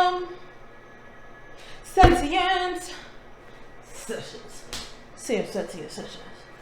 am sentient sessions. Sentient sessions.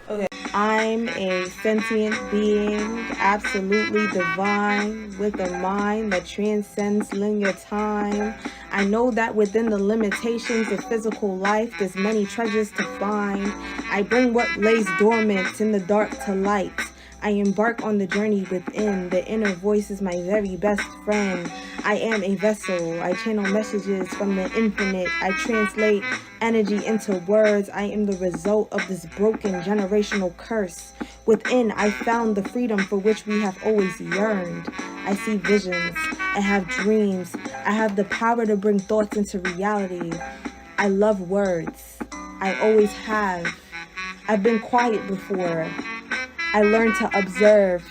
Okay. I'm a sentient being, absolutely divine, with a mind that transcends linear time. I know that within the limitations of physical life, there's many treasures to find. I bring what lays dormant in the dark to light. I embark on the journey within. The inner voice is my very best friend. I am a vessel. I channel messages from the infinite. I translate energy into words. I am the result of this broken generational curse. Within, I found the freedom for which we have always yearned. I see visions. I have dreams. I have the power to bring thoughts into reality. I love words. I always have. I've been quiet before. I learned to observe.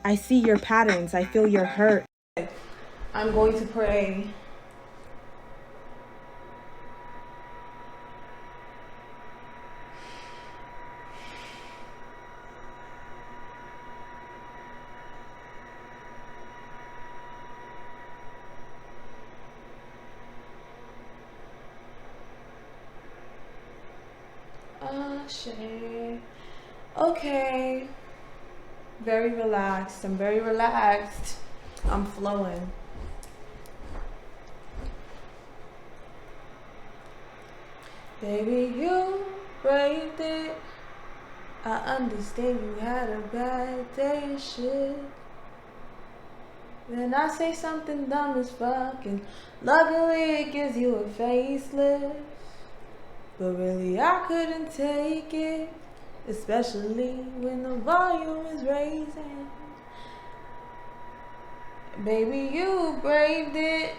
I see your patterns. I feel your hurt. I'm going to pray. Shit. Okay. Very relaxed. I'm very relaxed. I'm flowing. Baby, you braved it. I understand you had a bad day and shit. Then I say something dumb as fuck, and luckily it gives you a facelift. But really I couldn't take it, especially when the volume is raising. Baby, you braved it.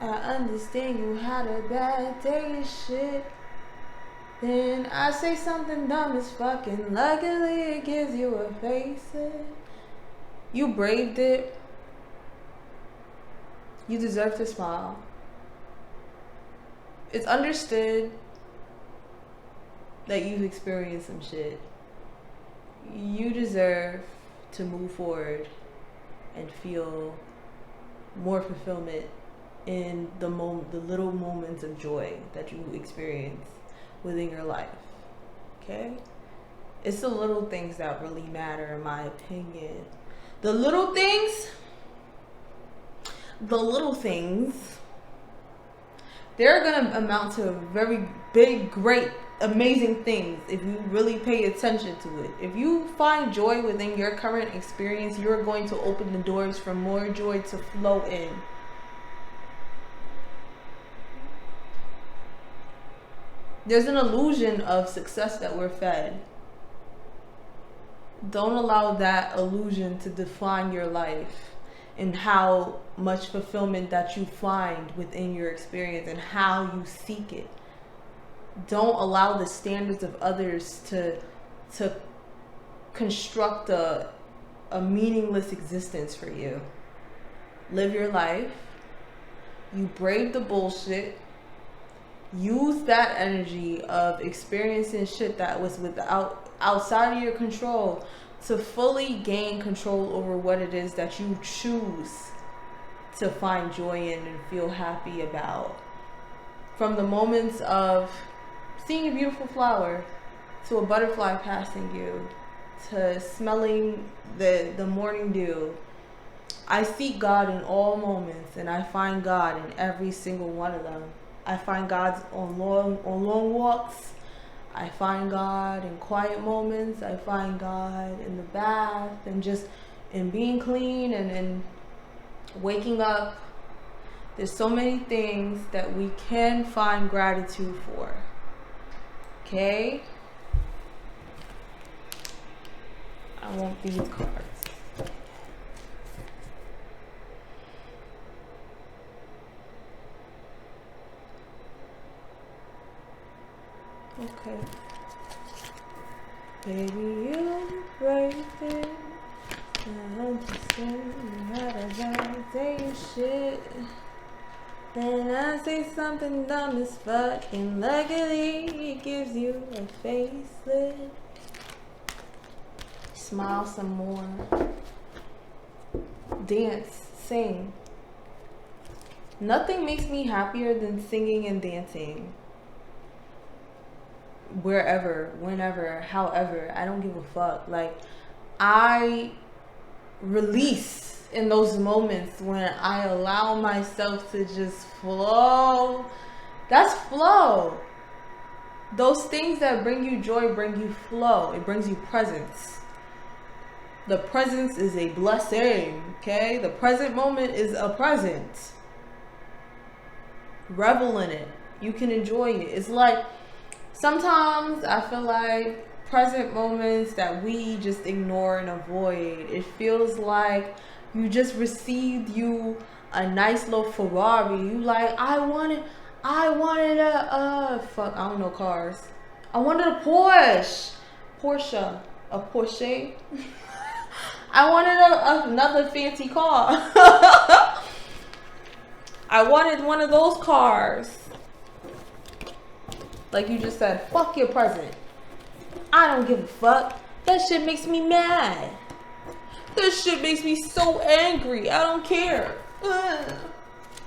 I understand you had a bad day and shit. Then I say something dumb as fuck, and luckily it gives you a facelift. You braved it. You deserve to smile. It's understood that you've experienced some shit. You deserve to move forward and feel more fulfillment in the little moments of joy that you experience within your life. Okay? It's the little things that really matter, in my opinion. The little things, they're gonna amount to very big, great, amazing things if you really pay attention to it. If you find joy within your current experience, you're going to open the doors for more joy to flow in. There's an illusion of success that we're fed. Don't allow that illusion to define your life and how much fulfillment that you find within your experience and how you seek it. Don't allow the standards of others to construct a meaningless existence for you. Live your life. You brave the bullshit. Use that energy of experiencing shit that was outside of your control to fully gain control over what it is that you choose to find joy in and feel happy about. From the moments of seeing a beautiful flower, to a butterfly passing you, to smelling the morning dew. I seek God in all moments, and I find God in every single one of them. I find God on long walks. I find God in quiet moments. I find God in the bath, and just in being clean and waking up. There's so many things that we can find gratitude for. Okay? I want these cards. Okay. Baby, you braved it. I understand you had a bad day and shit. Then I say something dumb as fuck, and luckily it gives you a facelift. Smile some more. Dance, sing. Nothing makes me happier than singing and dancing. Wherever, whenever, however, I don't give a fuck. Like, I release in those moments when I allow myself to just flow. That's flow. Those things that bring you joy bring you flow. It brings you presence. The presence is a blessing, okay? The present moment is a present. Revel in it. You can enjoy it. It's like, sometimes I feel like present moments that we just ignore and avoid. It feels like you just received you a nice little Ferrari. You like, I wanted a fuck, I don't know cars. I wanted a Porsche. I wanted another fancy car. I wanted one of those cars. Like you just said, fuck your present. I don't give a fuck. That shit makes me mad. That shit makes me so angry. I don't care.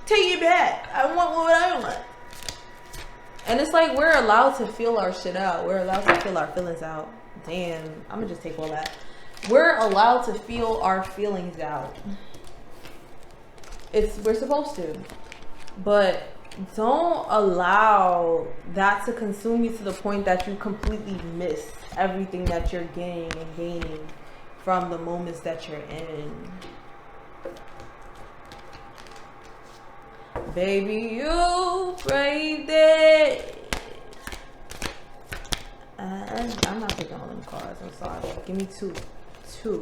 Take it back. I want what I want. And it's like we're allowed to feel our shit out. We're allowed to feel our feelings out. Damn, I'm gonna just take all that. We're allowed to feel our feelings out. We're supposed to. But don't allow that to consume you to the point that you completely miss everything that you're getting and gaining from the moments that you're in. Baby, you braved it. I'm not picking all them cards. I'm sorry. Give me two.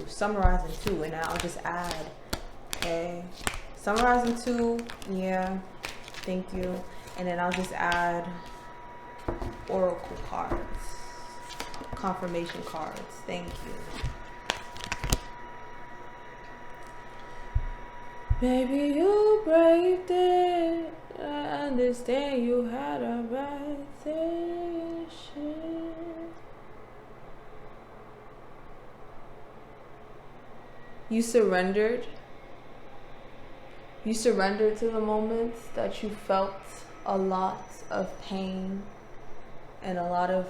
Summarizing 2, and I'll just add. Okay. Summarizing 2. Yeah. Thank you. And then I'll just add oracle cards. Confirmation cards. Thank you. Baby, you braved it. I understand you had a reputation. You surrendered. You surrendered to the moments that you felt a lot of pain and a lot of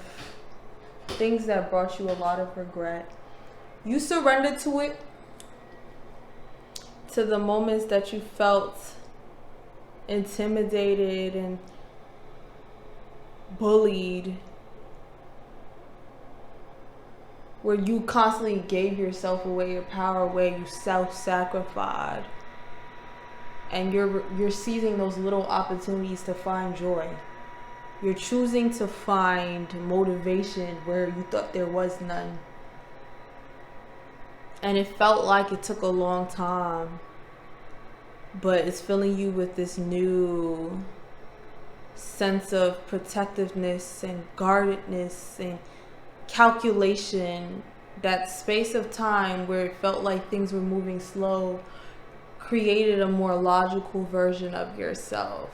things that brought you a lot of regret. You surrendered to it, to the moments that you felt intimidated and bullied, where you constantly gave yourself away, your power away, you self-sacrificed. And you're seizing those little opportunities to find joy. You're choosing to find motivation where you thought there was none. And it felt like it took a long time, but it's filling you with this new sense of protectiveness and guardedness and calculation. That space of time where it felt like things were moving slow created a more logical version of yourself.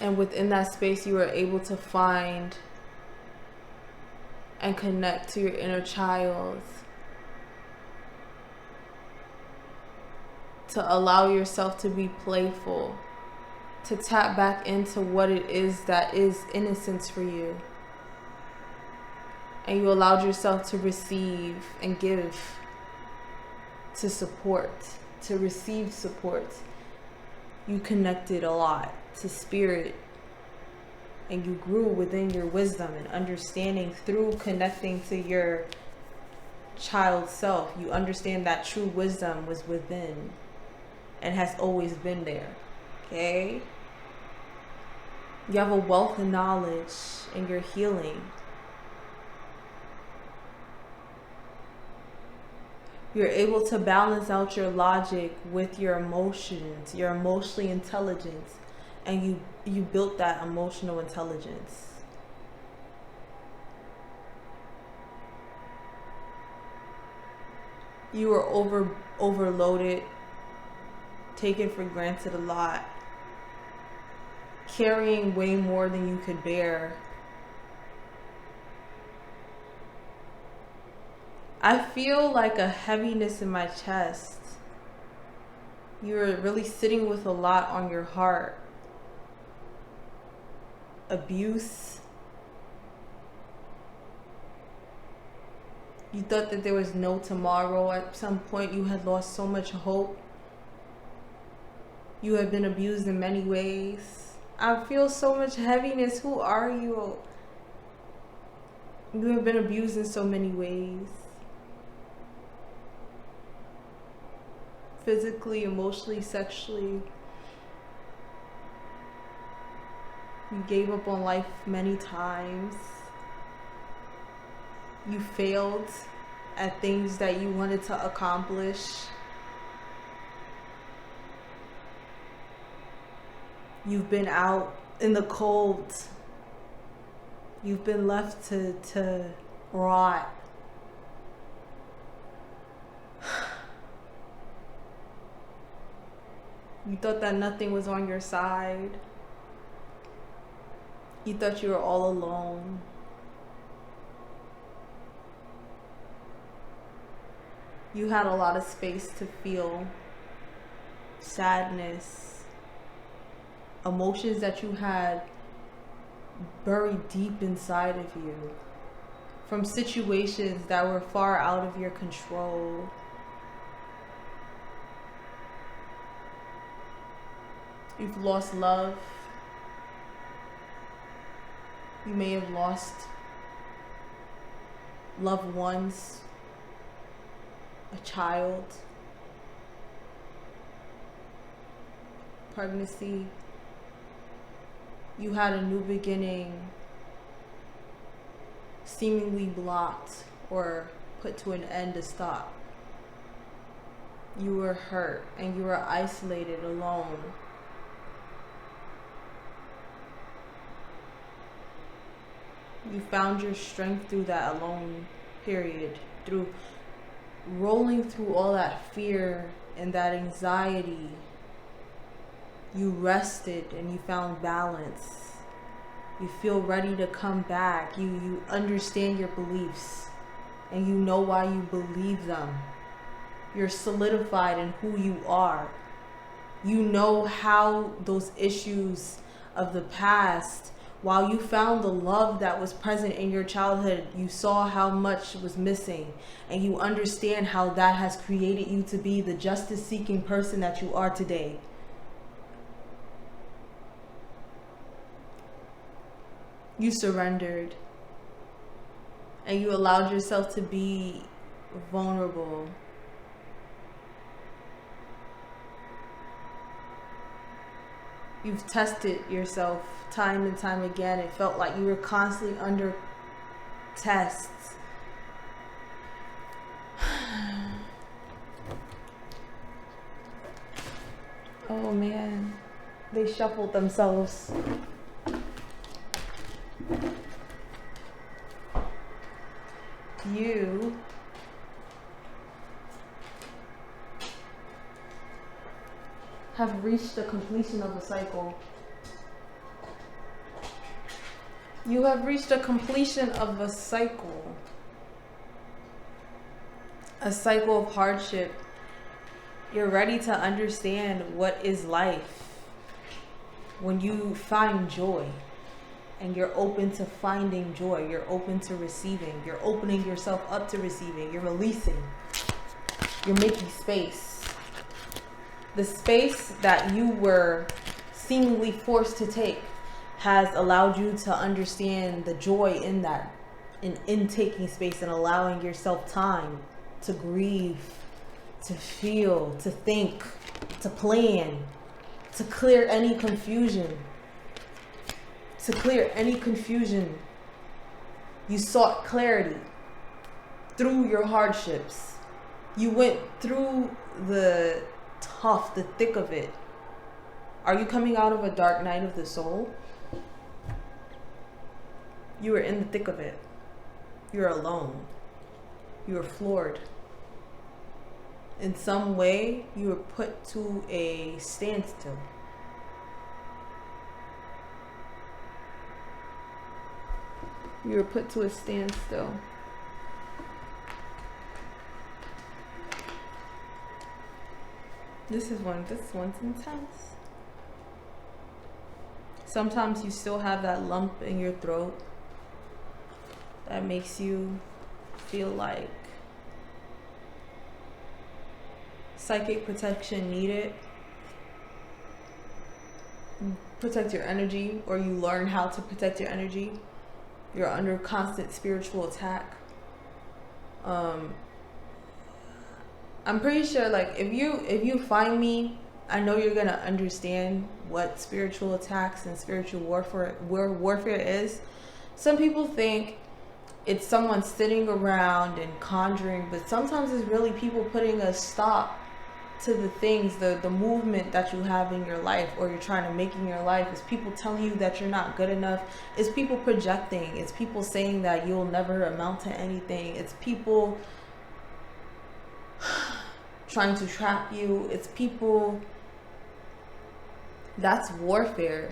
And within that space, you were able to find and connect to your inner child, to allow yourself to be playful, to tap back into what it is that is innocence for you. And you allowed yourself to receive and give, to support, to receive support. You connected a lot to spirit, and you grew within your wisdom and understanding through connecting to your child self. You understand that true wisdom was within and has always been there. Okay? You have a wealth of knowledge and you're healing. You're able to balance out your logic with your emotions. You're emotionally intelligent, and you built that emotional intelligence. You were overloaded, taken for granted a lot, carrying way more than you could bear. I feel like a heaviness in my chest. You're really sitting with a lot on your heart. Abuse. You thought that there was no tomorrow. At some point you had lost so much hope. You have been abused in many ways. I feel so much heaviness. Who are you? You have been abused in so many ways. Physically, emotionally, sexually. You gave up on life many times. You failed at things that you wanted to accomplish. You've been out in the cold. You've been left to rot. You thought that nothing was on your side. You thought you were all alone. You had a lot of space to feel sadness, emotions that you had buried deep inside of you from situations that were far out of your control. You've lost love. You may have lost loved ones, a child, pregnancy. You had a new beginning seemingly blocked or put to an end to stop. You were hurt and you were isolated, alone. You found your strength through that alone period, through rolling through all that fear and that anxiety. You rested and you found balance. You feel ready to come back. You understand your beliefs and you know why you believe them. You're solidified in who you are. You know how those issues of the past, while you found the love that was present in your childhood, you saw how much was missing, and you understand how that has created you to be the justice-seeking person that you are today. You surrendered, and you allowed yourself to be vulnerable. You've tested yourself time and time again. It felt like you were constantly under tests. Oh man, they shuffled themselves. You have reached the completion of a cycle. You have reached a completion of a cycle. A cycle of hardship. You're ready to understand what is life when you find joy. And you're open to finding joy. You're open to receiving. You're opening yourself up to receiving. You're releasing. You're making space. The space that you were seemingly forced to take has allowed you to understand the joy in that, in taking space and allowing yourself time to grieve, to feel, to think, to plan, to clear any confusion. To clear any confusion. You sought clarity through your hardships. You went through the tough, the thick of it. Are you coming out of a dark night of the soul? You were in the thick of it. You're alone. You were floored. In some way, you were put to a standstill. You were put to a standstill. This one's intense. Sometimes you still have that lump in your throat that makes you feel like psychic protection needed. Protect your energy, or you learn how to protect your energy. You're under constant spiritual attack. I'm pretty sure, like, if you find me, I know you're gonna understand what spiritual attacks and spiritual warfare is. Some people think it's someone sitting around and conjuring, but sometimes it's really people putting a stop to the things, the movement that you have in your life, or you're trying to make in your life. It's people telling you that you're not good enough. It's people projecting. It's people saying that you'll never amount to anything. It's people trying to trap you. It's people. That's warfare.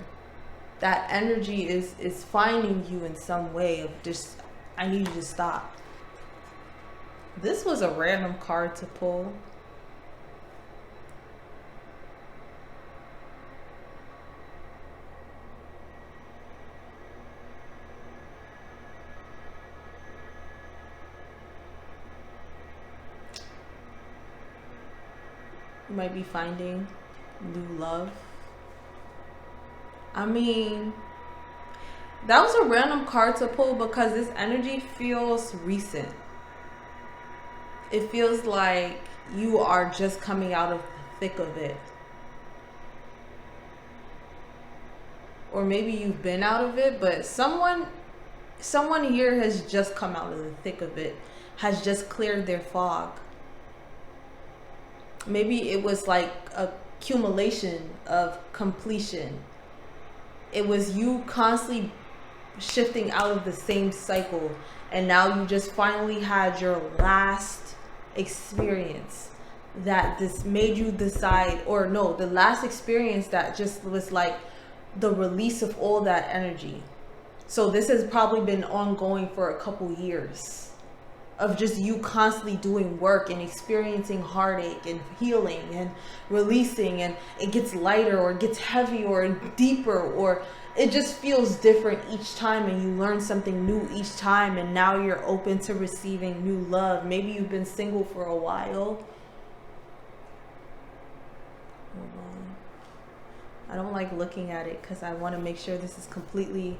That energy is finding you in some way of just, I need you to stop. This was a random card to pull. You might be finding new love. I mean, that was a random card to pull because this energy feels recent. It feels like you are just coming out of the thick of it. Or maybe you've been out of it, but someone here has just come out of the thick of it, has just cleared their fog. Maybe it was like a accumulation of completion. It was you constantly shifting out of the same cycle, and now you just finally had your last experience that this made you decide, or no, the last experience that just was like the release of all that energy. So this has probably been ongoing for a couple years of just you constantly doing work and experiencing heartache and healing and releasing, and it gets lighter or it gets heavy or deeper, or it just feels different each time, and you learn something new each time, and now you're open to receiving new love. Maybe you've been single for a while. Hold on. I don't like looking at it because I want to make sure this is completely,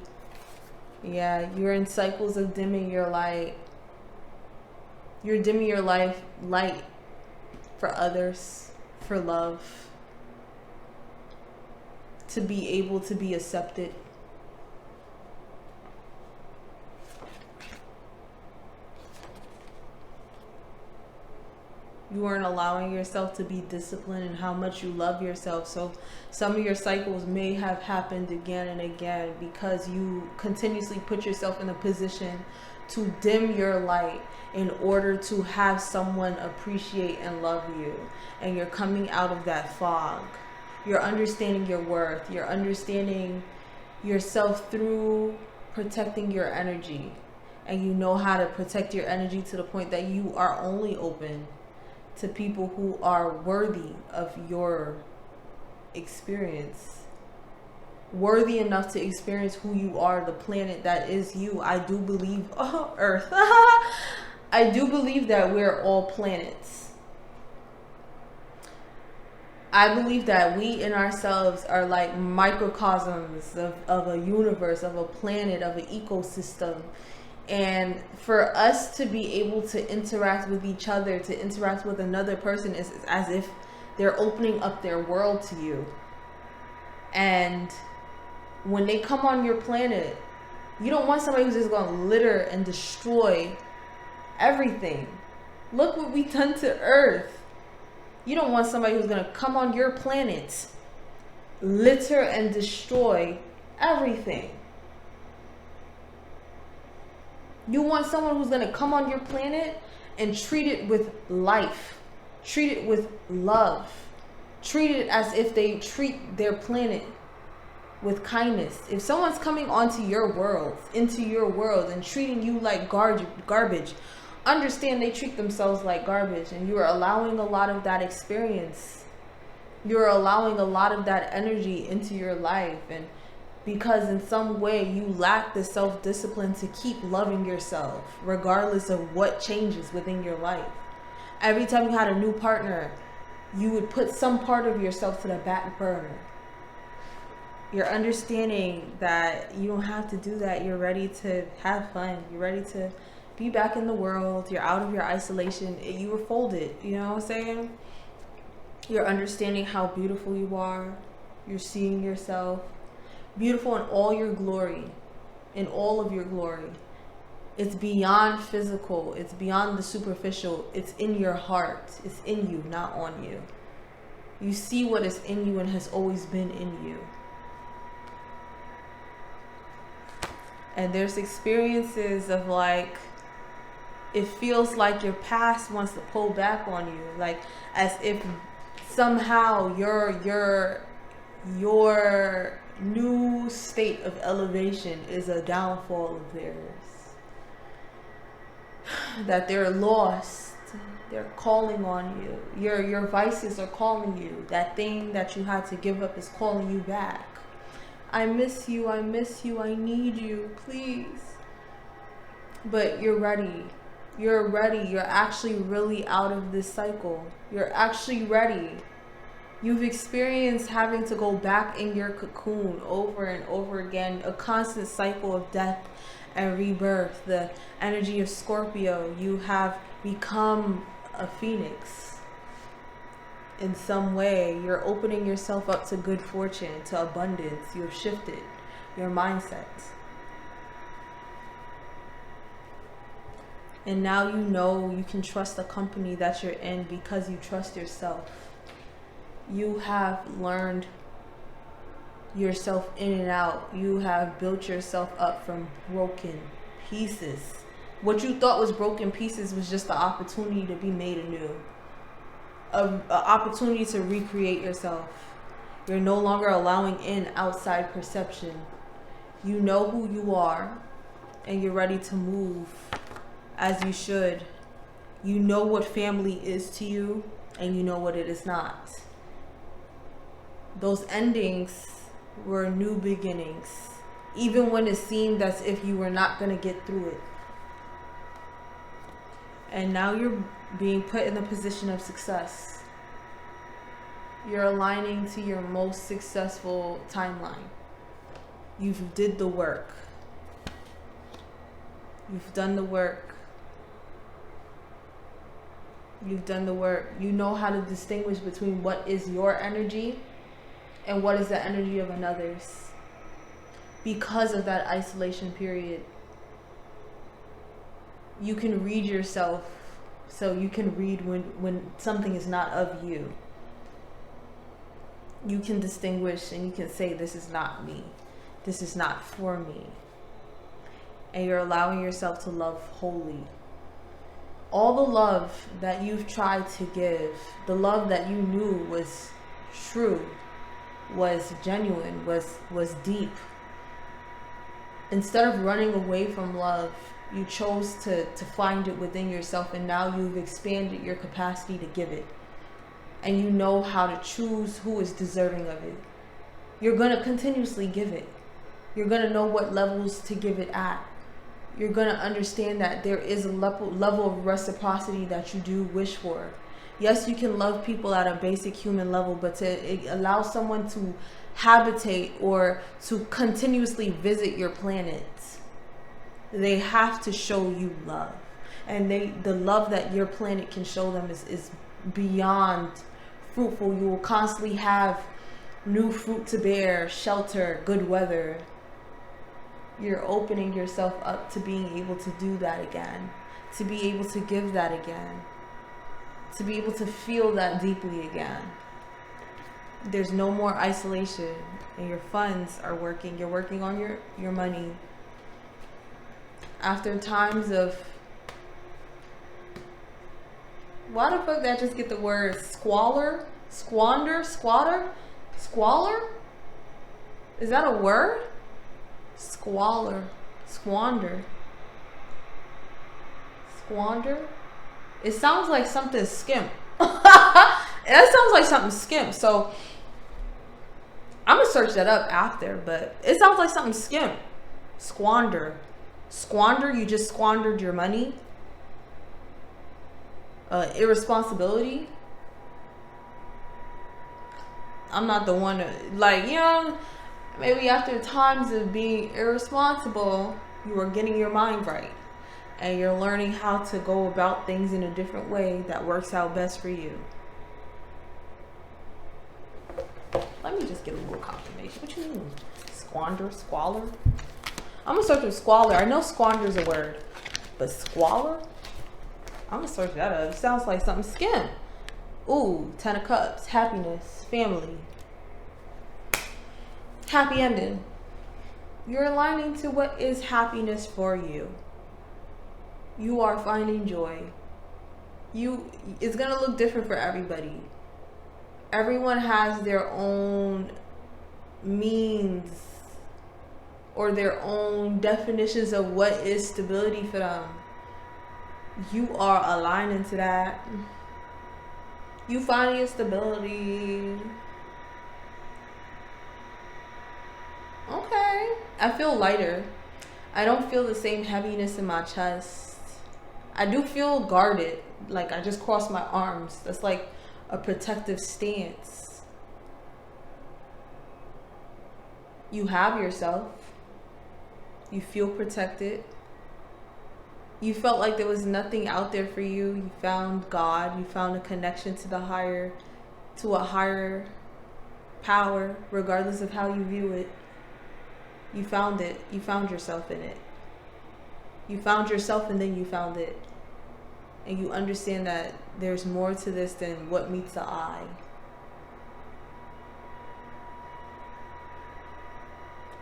yeah, you're in cycles of dimming your light. You're dimming your light for others, for love, to be able to be accepted. You aren't allowing yourself to be disciplined in how much you love yourself. So some of your cycles may have happened again and again because you continuously put yourself in a position to dim your light in order to have someone appreciate and love you. And you're coming out of that fog. You're understanding your worth. You're understanding yourself through protecting your energy. And you know how to protect your energy to the point that you are only open to people who are worthy of your experience. Worthy enough to experience who you are, the planet that is you. I do believe, Earth. I do believe that we're all planets. I believe that we in ourselves are like microcosms of a universe, of a planet, of an ecosystem. And for us to be able to interact with each other, to interact with another person, is as if they're opening up their world to you. And when they come on your planet, you don't want somebody who's just going to litter and destroy everything. Look what we've done to Earth. You don't want somebody who's going to come on your planet, litter and destroy everything. You want someone who's going to come on your planet and treat it with life, treat it with love, treat it as if they treat their planet with kindness. If someone's coming onto your world, into your world, and treating you like garbage, understand they treat themselves like garbage, and you are allowing a lot of that experience You're allowing a lot of that energy into your life, and because in some way you lack the self-discipline to keep loving yourself regardless of what changes within your life. Every time you had a new partner, you would put some part of yourself to the back burner. You're understanding that you don't have to do that. You're ready to have fun. You're ready to be back in the world. You're out of your isolation. You were folded, you know what I'm saying? You're understanding how beautiful you are. You're seeing yourself beautiful in all your glory, in all of your glory. It's beyond physical. It's beyond the superficial. It's in your heart. It's in you, not on you. You see what is in you and has always been in you. And there's experiences of like, it feels like your past wants to pull back on you, like as if somehow your new state of elevation is a downfall of theirs. That they're lost. They're calling on you. Your vices are calling you. That thing that you had to give up is calling you back. I miss you, I miss you, I need you, please. But you're ready. You're ready. You're actually really out of this cycle. You're actually ready. You've experienced having to go back in your cocoon over and over again, a constant cycle of death and rebirth. The energy of Scorpio, you have become a phoenix. In some way, you're opening yourself up to good fortune, to abundance. You've shifted your mindset. And now you know you can trust the company that you're in because you trust yourself. You have learned yourself in and out. You have built yourself up from broken pieces. What you thought was broken pieces was just the opportunity to be made anew. An opportunity to recreate yourself. You're no longer allowing in outside perception. You know who you are, and you're ready to move as you should. You know what family is to you, and you know what it is not. Those endings were new beginnings, even when it seemed as if you were not going to get through it. And now you're being put in the position of success. You're aligning to your most successful timeline. You've did the work. You've done the work. You've done the work. You know how to distinguish between what is your energy and what is the energy of another's, because of that isolation period. You can read yourself, so you can read when something is not of you. You can distinguish and you can say, this is not me. This is not for me. And you're allowing yourself to love wholly. All the love that you've tried to give, the love that you knew was true, was genuine, was deep. Instead of running away from love, you chose to find it within yourself, and now you've expanded your capacity to give it. And you know how to choose who is deserving of it. You're going to continuously give it. You're going to know what levels to give it at. You're going to understand that there is a level of reciprocity that you do wish for. Yes, you can love people at a basic human level, but to allow someone to habitate or to continuously visit your planet, they have to show you love. And the love that your planet can show them is beyond fruitful. You will constantly have new fruit to bear, shelter, good weather. You're opening yourself up to being able to do that again, to be able to give that again, to be able to feel that deeply again. There's no more isolation, and your funds are working. You're working on your money. After times of, why the fuck did I just get the word squalor? Squander? Squatter? Squalor? Is that a word? Squalor. Squander. Squander? It sounds like something skimp. That sounds like something skimp. So I'm gonna search that up after, but it sounds like something skimp. Squander. Squander, you just squandered your money. Irresponsibility. I'm not the one to, like, you know, maybe after times of being irresponsible, you are getting your mind right. And you're learning how to go about things in a different way that works out best for you. Let me just get a little confirmation. What you mean? Squander? Squalor? I'm gonna search for squalor. I know squander is a word, but squalor? I'm gonna search that up. It sounds like something skim. Ooh, 10 of Cups. Happiness. Family. Happy ending. You're aligning to what is happiness for you. You are finding joy. It's gonna look different for everybody. Everyone has their own means or their own definitions of what is stability for them. You are aligning to that. You find your stability. Okay. I feel lighter. I don't feel the same heaviness in my chest. I do feel guarded. Like I just crossed my arms. That's like a protective stance. You have yourself. You feel protected. You felt like there was nothing out there for you. You found God. You found a connection to a higher power, regardless of how you view it. You found it. You found yourself in it. You found yourself and then you found it. And you understand that there's more to this than what meets the eye.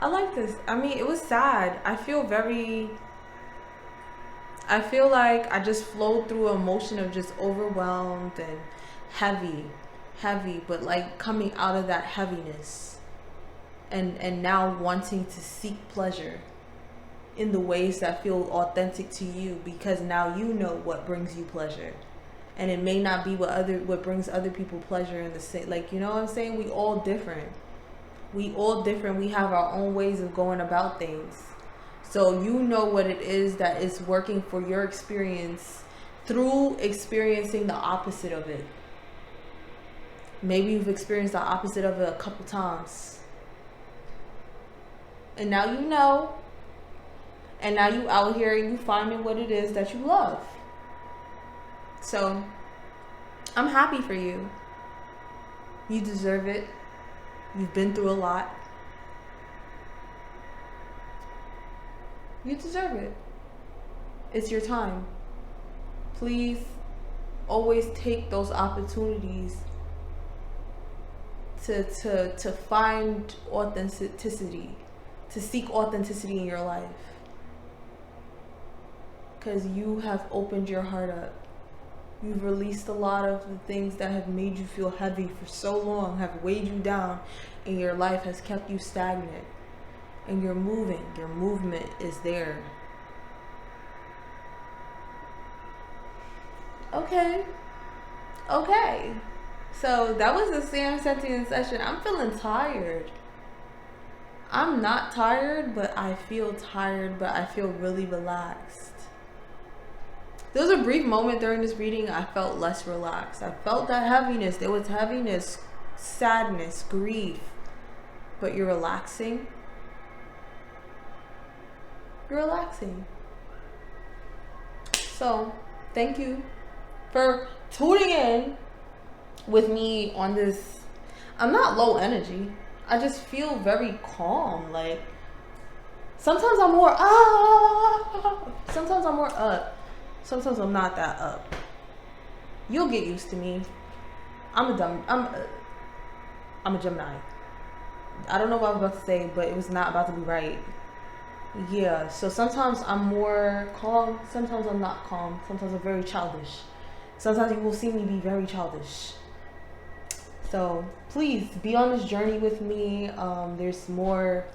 I like this. I mean, it was sad. I feel like I just flowed through an emotion of just overwhelmed and heavy, but like coming out of that heaviness and now wanting to seek pleasure in the ways that feel authentic to you, because now you know what brings you pleasure. And it may not be what brings other people pleasure in the same, like, you know what I'm saying? We all different. We have our own ways of going about things. So you know what it is that is working for your experience through experiencing the opposite of it. Maybe you've experienced the opposite of it a couple times. And now you know. And now you out here and you finding what it is that you love. So I'm happy for you. You deserve it. You've been through a lot. You deserve it. It's your time. Please always take those opportunities to find authenticity, to seek authenticity in your life. Because you have opened your heart up. You've released a lot of the things that have made you feel heavy for so long, have weighed you down, and your life has kept you stagnant. And you're moving. Your movement is there. Okay. So that was the Sam Sentient session. I'm feeling tired. I'm not tired, but I feel tired, but I feel really relaxed. There was a brief moment during this reading I felt less relaxed. I felt that heaviness. There was heaviness, sadness, grief. But you're relaxing. You're relaxing. So, thank you for tuning in with me on this. I'm not low energy. I just feel very calm. Like, sometimes I'm more sometimes I'm more up. Sometimes I'm not that up. You'll get used to me. I'm a Gemini. I don't know what I was about to say, but it was not about to be right. Yeah, so sometimes I'm more calm. Sometimes I'm not calm. Sometimes I'm very childish. Sometimes you will see me be very childish. So please be on this journey with me. There's more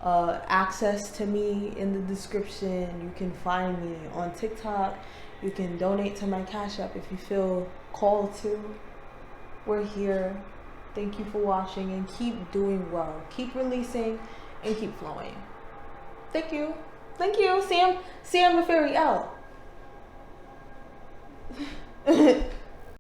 access to me in the description. You can find me on TikTok. You can donate to my Cash App if you feel called to. We're here. Thank you for watching, and keep doing well. Keep releasing and keep flowing. Thank you. Thank you, Sam. Sam the Fairy out.